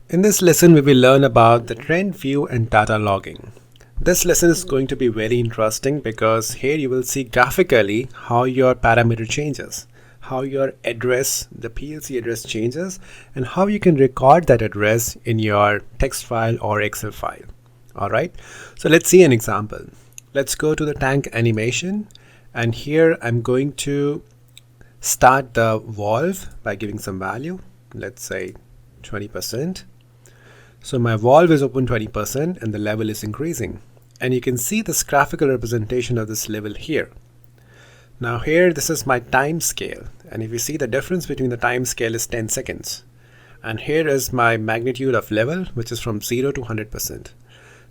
In this lesson, we will learn about the trend view and data logging. This lesson is going to be very interesting because here you will see graphically how your parameter changes, how your address, the PLC address changes, and how you can record that address in your text file or Excel file. Alright, so let's see an example. Let's go to the tank animation, and here I'm going to start the valve by giving some value, let's say 20%. So my valve is open 20% and the level is increasing. And you can see this graphical representation of this level here. Now here, this is my time scale. And if you see, the difference between the time scale is 10 seconds. And here is my magnitude of level, which is from 0 to 100%.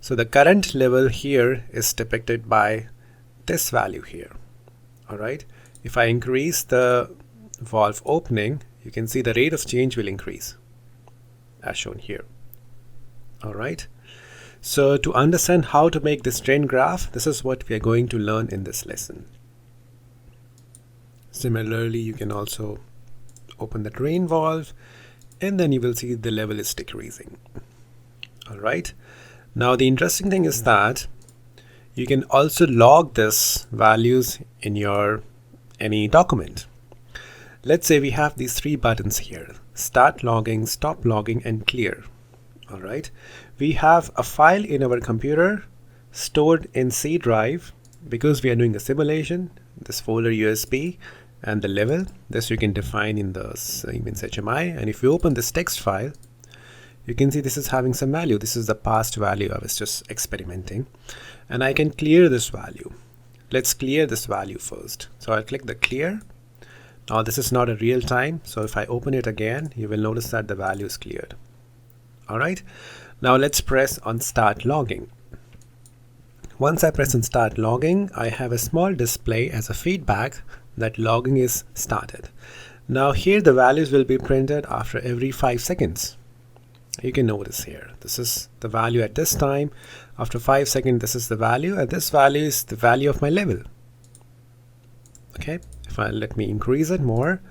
So the current level here is depicted by this value here. All right. If I increase the valve opening, you can see the rate of change will increase as shown here. All right. So to understand how to make this trend graph, this is what we are going to learn in this lesson. Similarly, you can also open the drain valve and then you will see the level is decreasing. All right. Now the interesting thing is that you can also log this values in your any document. Let's say we have these three buttons here: start logging, stop logging, and clear. All right, we have a file in our computer stored in C drive because we are doing a simulation. This folder USB and the level, this you can define in the Siemens HMI. And if you open this text file, you can see this is having some value. This is the past value. I was just experimenting, and I can clear this value. Let's clear this value first. So I'll click the clear. Now this is not a real time, so if I open it again, you will notice that the value is cleared. All right, now let's press on start logging. Once I press on start logging, I have a small display as a feedback that logging is started. Now here the values will be printed after every 5 seconds. You can notice here, this is the value at this time. After 5 seconds, this is the value, and this value is the value of my level. Okay, if I let me increase it more,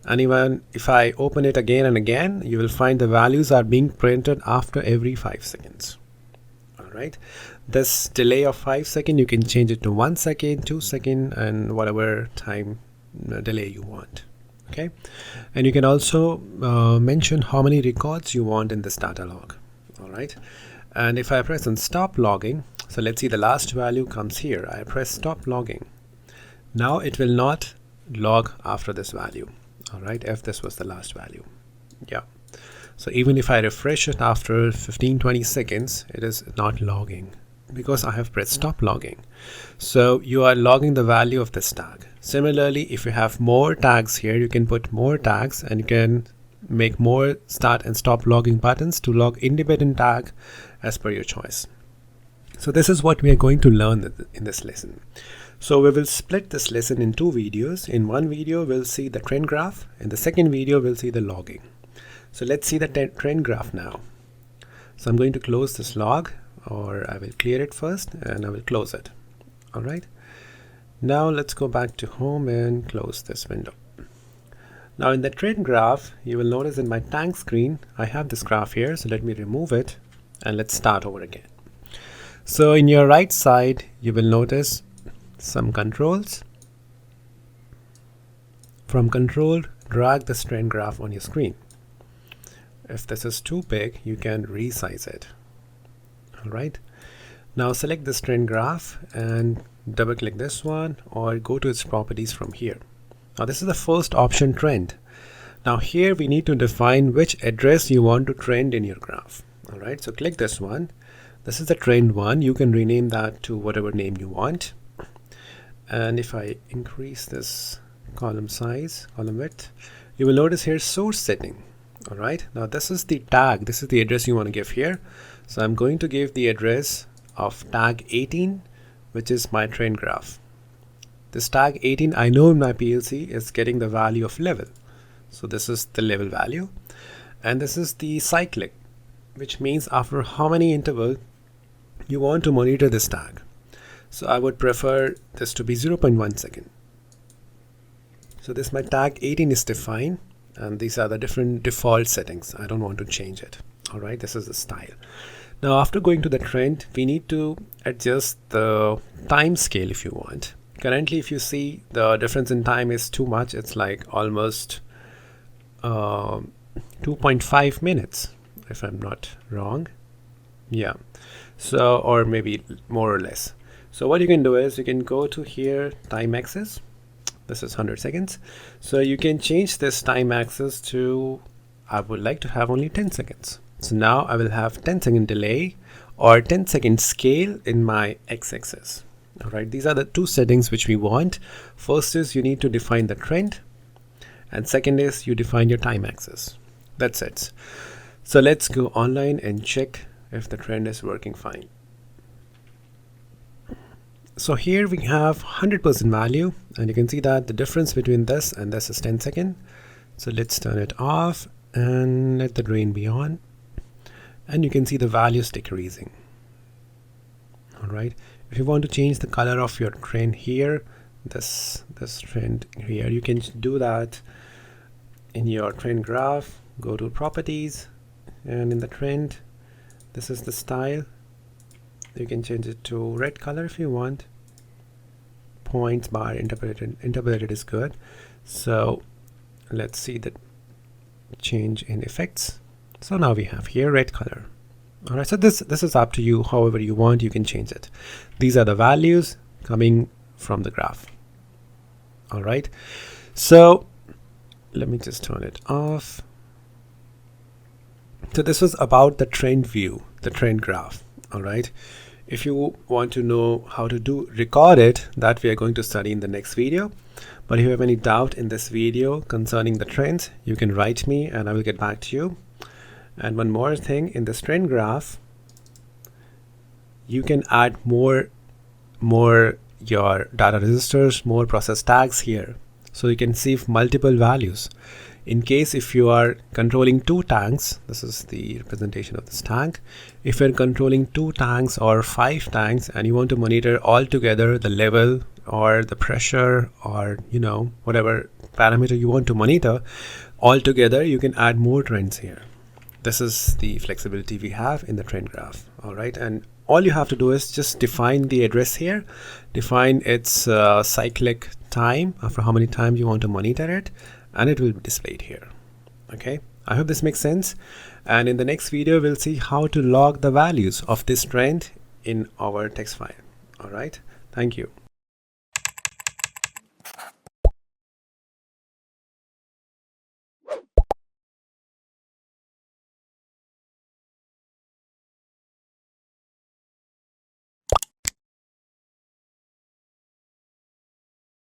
and even if I open it again and again, you will find the values are being printed after every 5 seconds. All right, this delay of 5 seconds, you can change it to 1 second, 2 seconds, and whatever time delay you want. Okay, and you can also mention how many records you want in this data log. All right, and if I press on stop logging, so let's see, the last value comes here. I press stop logging. Now it will not log after this value. All right, if this was the last value. Yeah, so even if I refresh it after 15-20 seconds, it is not logging because I have pressed stop logging. So you are logging the value of this tag. Similarly, if you have more tags here, you can put more tags and you can make more start and stop logging buttons to log independent tag as per your choice. So this is what we are going to learn in this lesson. So we will split this lesson in two videos. In one video, we'll see the trend graph. In the second video, we'll see the logging. So let's see the trend graph now. So I'm going to close this log, or I will clear it first and I will close it. All right. Now let's go back to home and close this window. Now in the trend graph, you will notice in my tank screen, I have this graph here. So let me remove it and let's start over again. So in your right side, you will notice some controls. From control, drag the trend graph on your screen. If this is too big, you can resize it. All right. Now select this trend graph and double click this one or go to its properties from here. Now this is the first option, trend. Now here we need to define which address you want to trend in your graph. All right. So click this one. This is the trend one. You can rename that to whatever name you want. And if I increase this column size, column width, you will notice here source setting. All right, now this is the tag, this is the address you want to give here. So I'm going to give the address of tag 18, which is my trend graph. This tag 18, I know in my PLC is getting the value of level. So this is the level value. And this is the cyclic, which means after how many interval you want to monitor this tag. So I would prefer this to be 0.1 second. So this my tag 18 is defined, and these are the different default settings. I don't want to change it. All right, this is the style. Now after going to the trend, we need to adjust the time scale if you want. Currently, if you see, the difference in time is too much. It's like almost 2.5 minutes, if I'm not wrong. Yeah, so, or maybe more or less. So what you can do is you can go to here, time axis. This is 100 seconds. So you can change this time axis to, I would like to have only 10 seconds. So now I will have 10-second delay or 10-second scale in my x-axis. All right, these are the two settings which we want. First is you need to define the trend, and second is you define your time axis. That's it. So let's go online and check if the trend is working fine. So here we have 100% value, and you can see that the difference between this and this is 10 seconds. So let's turn it off and let the drain be on, and you can see the values decreasing. All right, if you want to change the color of your trend here, this trend here, you can do that in your trend graph. Go to properties, and in the trend, this is the style. You can change it to red color if you want. Points bar interpolated is good. So let's see the change in effects. So now we have here red color. All right, so this is up to you. However you want, you can change it. These are the values coming from the graph. All right, so let me just turn it off. So this was about the trend view, the trend graph. All right, if you want to know how to record it, that we are going to study in the next video. But if you have any doubt in this video concerning the trends, you can write me and I will get back to you. And one more thing, in this trend graph, you can add more your data registers, more process tags here. So you can see multiple values. In case if you are controlling 2 tanks, this is the representation of this tank. If you're controlling 2 tanks or 5 tanks and you want to monitor all together the level or the pressure or whatever parameter you want to monitor all together, you can add more trends here. This is the flexibility we have in the trend graph. All right, and all you have to do is just define the address here, define its cyclic time, after how many times you want to monitor it, and it will be displayed here. Okay, I hope this makes sense, and in the next video we'll see how to log the values of this trend in our text file. All right, thank you.